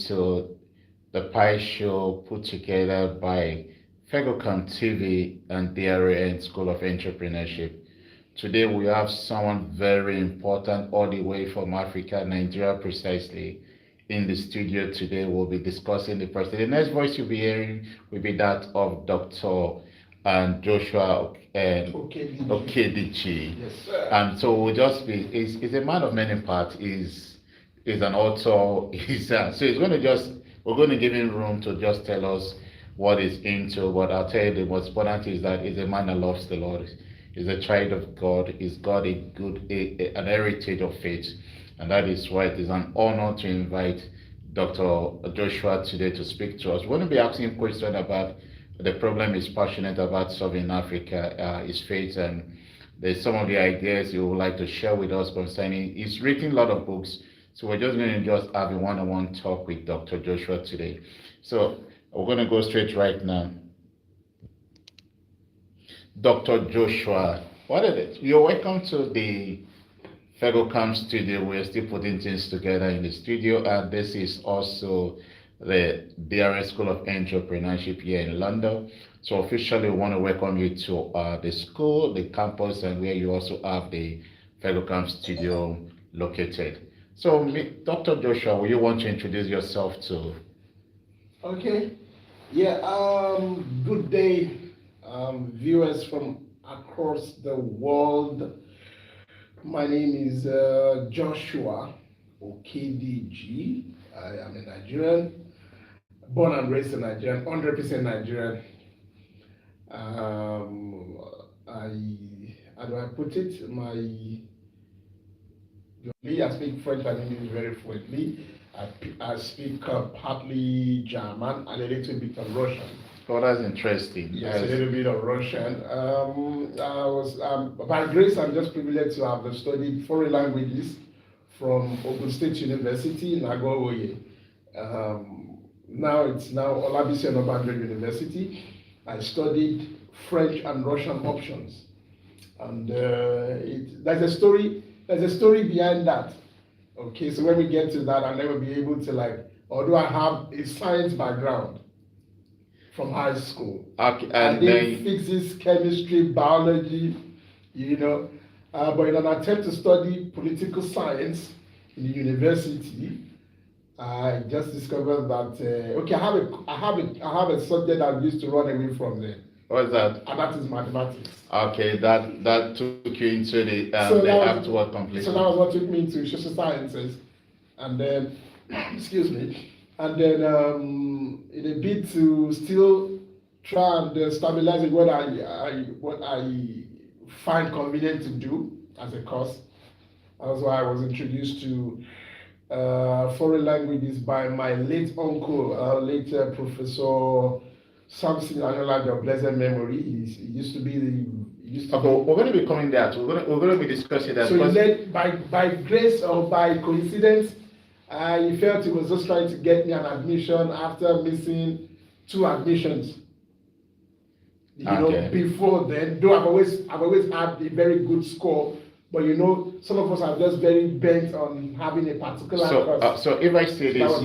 to the Pi Show put together by Fegocom TV and DRN School of Entrepreneurship. Today we have someone very important all the way from Africa, Nigeria precisely, in the studio today. We'll be discussing the person. The next voice you'll be hearing will be that of Dr. and Joshua and Okedici. Yes, sir. And so we'll just be, he's a man of many parts. He's an author. So he's going to we're going to give him room to just tell us what he's into. But I'll tell you the most important is that he's a man that loves the Lord. He's a child of God. He's got an heritage of faith. And that is why it is an honor to invite Dr. Joshua today to speak to us. We're going to be asking him questions about the problem he's passionate about solving in Africa, his faith, and there's some of the ideas he would like to share with us concerning. He's written a lot of books, so we're just going to have a one-on-one talk with Dr. Joshua today. So we're going to go straight right now. Dr. Joshua, what is it? You're welcome to the Fegocom studio. We're still putting things together in the studio, and this is also the DRS School of Entrepreneurship here in London. So officially we want to welcome you to the school, the campus, and where you also have the Fegocom studio located. So Dr. Joshua, will you want to introduce yourself to? Okay. Yeah, good day, viewers from across the world. My name is Joshua Okedici. I am a Nigerian, born and raised in Nigeria, 100% Nigerian. How do I put it? I speak French and English very fluently. I speak partly German and a little bit of Russian. Oh, that's interesting. Yes, a little bit of Russian. By grace, I'm just privileged to have studied foreign languages from Ogun State University in Agowoye. Now it's Olabisi Onabanjo University. I studied French and Russian options, and there's a story behind that. Okay, so when we get to that, I'll never be able to although I have a science background from high school. Okay, and then physics, chemistry, biology, but in an attempt to study political science in the university, I just discovered that I have a subject I used to run away from there. What's that? And that is mathematics. Okay, that took you into the afterward completely. So that was what took me into social sciences, and then excuse me, and then in a bid to still try and stabilize what I find convenient to do as a course. That's why I was introduced to foreign languages by my late uncle, later Professor Samson Anola, of blessed memory. He used to be Okay, we're going to be coming there. We're going to be discussing that. So he said, by grace or by coincidence, he felt he was just trying to get me an admission after missing 2 admissions. Before then, though I've always had a very good score, but some of us are just very bent on having a particular course. So if I say this,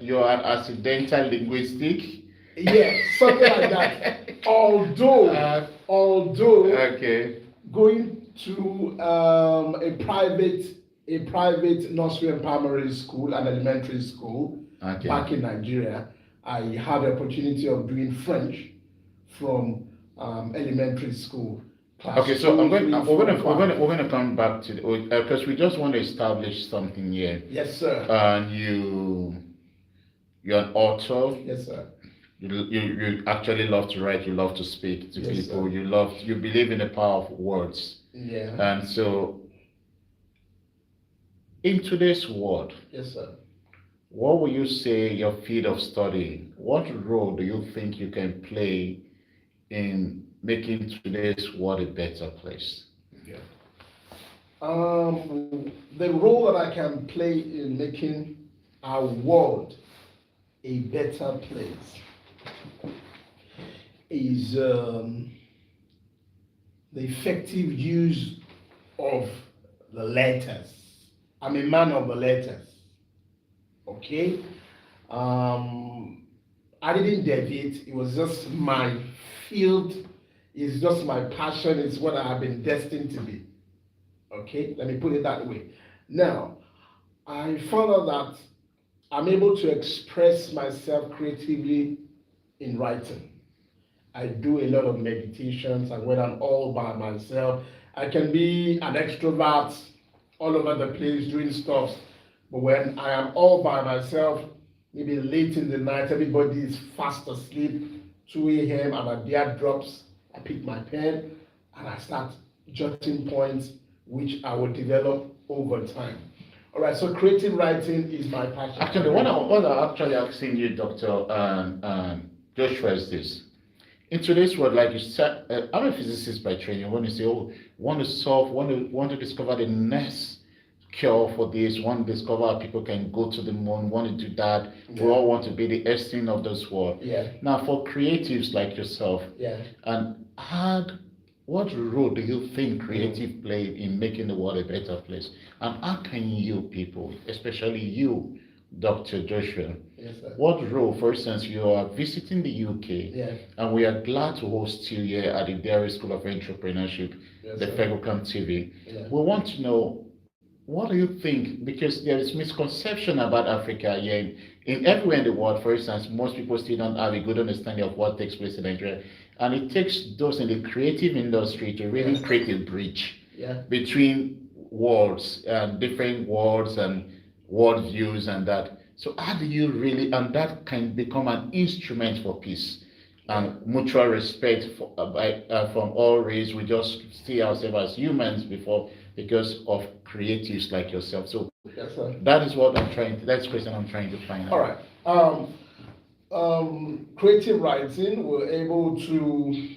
you're an accidental linguistic. Yeah, something like that. Although okay, going to a private nursery and primary school and elementary school back in Nigeria, I had the opportunity of doing French from elementary school. Okay, so we're going to come back to because we just want to establish something here. Yes, sir. And you're an author. Yes, sir. You actually love to write. You love to speak to people. Sir. You believe in the power of words. Yeah. And so, in today's world, yes, sir, what will you say your field of study? What role do you think you can play in making today's world a better place? Yeah. The role that I can play in making our world a better place is the effective use of the letters. I'm a man of the letters. Okay? I didn't deviate. It was just my field. It's just my passion. It's what I have been destined to be. Okay, let me put it that way. Now, I found out that I'm able to express myself creatively in writing. I do a lot of meditations, and when I'm all by myself, I can be an extrovert all over the place doing stuff. But when I am all by myself, maybe late in the night, everybody is fast asleep, 2 a.m., and my beer drops, I pick my pen and I start jotting points which I will develop over time. All right, so creative writing is my passion. Actually, what I actually asking you, Dr. Joshua, is this. In today's world, like you said, I'm a physicist by training. When you say, oh, want to discover the next cure for this, want to discover how people can go to the moon, want to do that. Yeah. We all want to be the Einstein of this world. Yeah. Now, for creatives like yourself, Yeah. and what role do you think creative play in making the world a better place? And how can you people, especially you, Dr. Joshua, Yes, sir. what role, for instance, you are visiting the UK, Yeah. and we are glad to host you here at the Derry School of Entrepreneurship, Yes, the sir. Fegocam TV. Yeah. We want to know, what do you think? Because there is misconception about Africa here. In everywhere in the world, for instance, most people still don't have a good understanding of what takes place in Nigeria. And it takes those in the creative industry to really create a bridge Yeah. between worlds and different worlds and world views and that. So how do you really, and that can become an instrument for peace and mutual respect from all race. We just see ourselves as humans before because of creatives like yourself. So Yes, sir. that's the question I'm trying to find out. All right. Creative writing, we're able to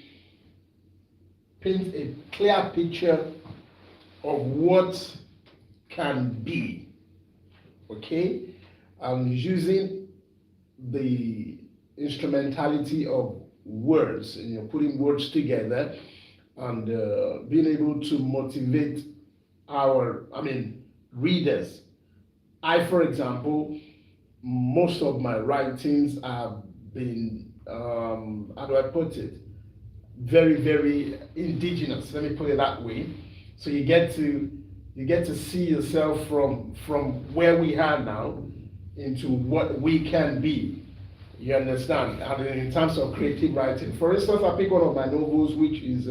paint a clear picture of what can be, okay? Using the instrumentality of words, putting words together and being able to motivate readers. For example, most of my writings have been, how do I put it, very, very indigenous. Let me put it that way. So you get to see yourself from where we are now into what we can be. You understand? And in terms of creative writing, for instance, I pick one of my novels which is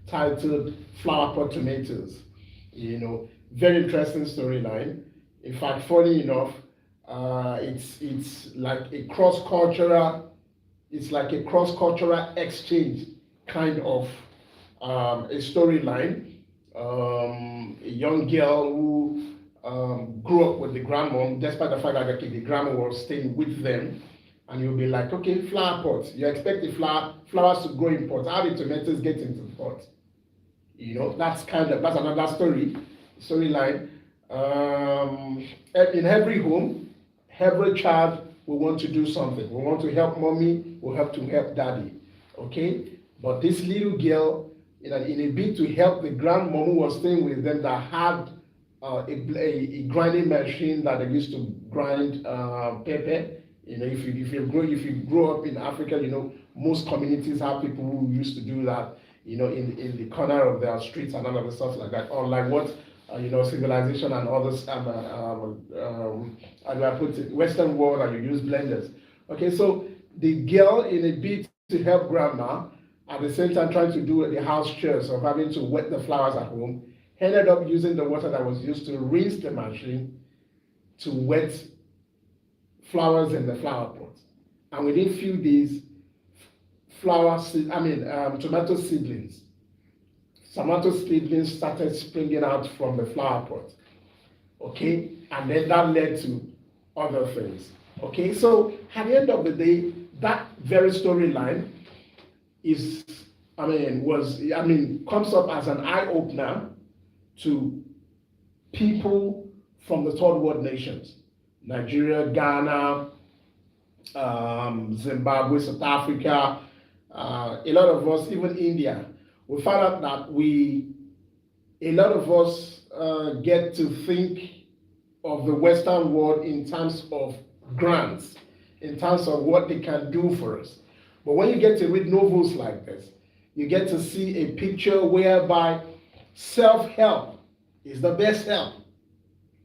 titled "Flower Pot Tomatoes." Very interesting storyline. In fact, funny enough, it's like a cross-cultural exchange kind of a storyline. A young girl who grew up with the grandmom, despite the fact that the grandma was staying with them, and you'll be like, okay, flower pots. You expect the flowers to grow in pots. How do tomatoes get into the pot? That's another storyline. In every home, every child will want to do something. We want to help mommy, we have to help daddy. Okay? But this little girl, in a bid to help the grandmom who was staying with them, that had a grinding machine that they used to grind pepper. If you grow up in Africa, most communities have people who used to do that. In the corner of their streets and all of the stuff like that. Unlike what civilization and others, how do I put it, Western world, and you use blenders. Okay, so the girl, in a bid to help grandma, at the same time trying to do the house chores of having to wet the flowers at home, ended up using the water that was used to rinse the machine to wet flowers in the flower pot. And within a few days, tomato seedlings started springing out from the flower pot. Okay, and then that led to other things. Okay, so at the end of the day, that very storyline comes up as an eye opener to people from the third world nations, Nigeria, Ghana, Zimbabwe, South Africa, a lot of us, even India. We found out that a lot of us get to think of the Western world in terms of grants. in terms of what they can do for us. But when you get to read novels like this, you get to see a picture whereby self-help is the best help.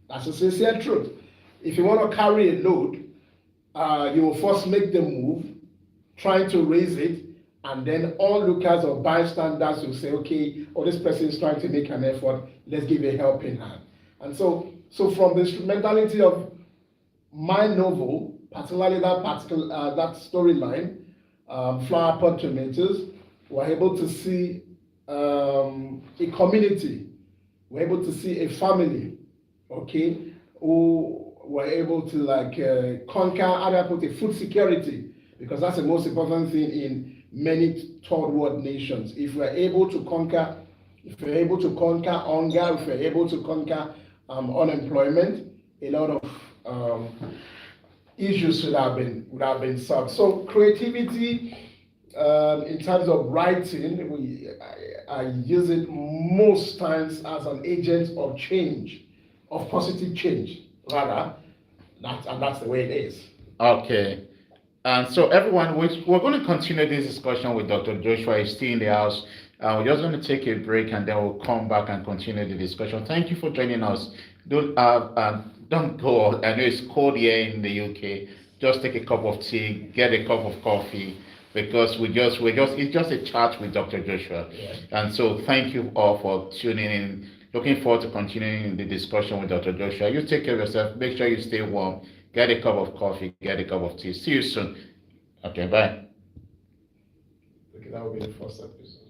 That's a sincere truth. If you want to carry a load, you will first make the move, trying to raise it, and then onlookers or bystanders will say, okay, oh, this person is trying to make an effort, let's give a helping hand. And so from the instrumentality of my novel, particularly that storyline, Flower Pot Tomatoes, we're able to see a community, we're able to see a family, okay, who were able to conquer, how do I put it, food security, because that's the most important thing in many third world nations. If we're able to conquer, hunger, if we're able to conquer unemployment, a lot of issues would have been solved. So creativity, in terms of writing, I use it most times as an agent of change, of positive change, rather. And that's the way it is. Okay. And so everyone, we're going to continue this discussion with Dr. Joshua. He's still in the house. We're just going to take a break and then we'll come back and continue the discussion. Thank you for joining us. Don't go. I know it's cold here in the UK. Just take a cup of tea, get a cup of coffee, because it's just a chat with Dr. Joshua. Yeah. And so thank you all for tuning in. Looking forward to continuing the discussion with Dr. Joshua. You take care of yourself. Make sure you stay warm. Get a cup of coffee. Get a cup of tea. See you soon. Okay, bye. Okay, that will be the first episode.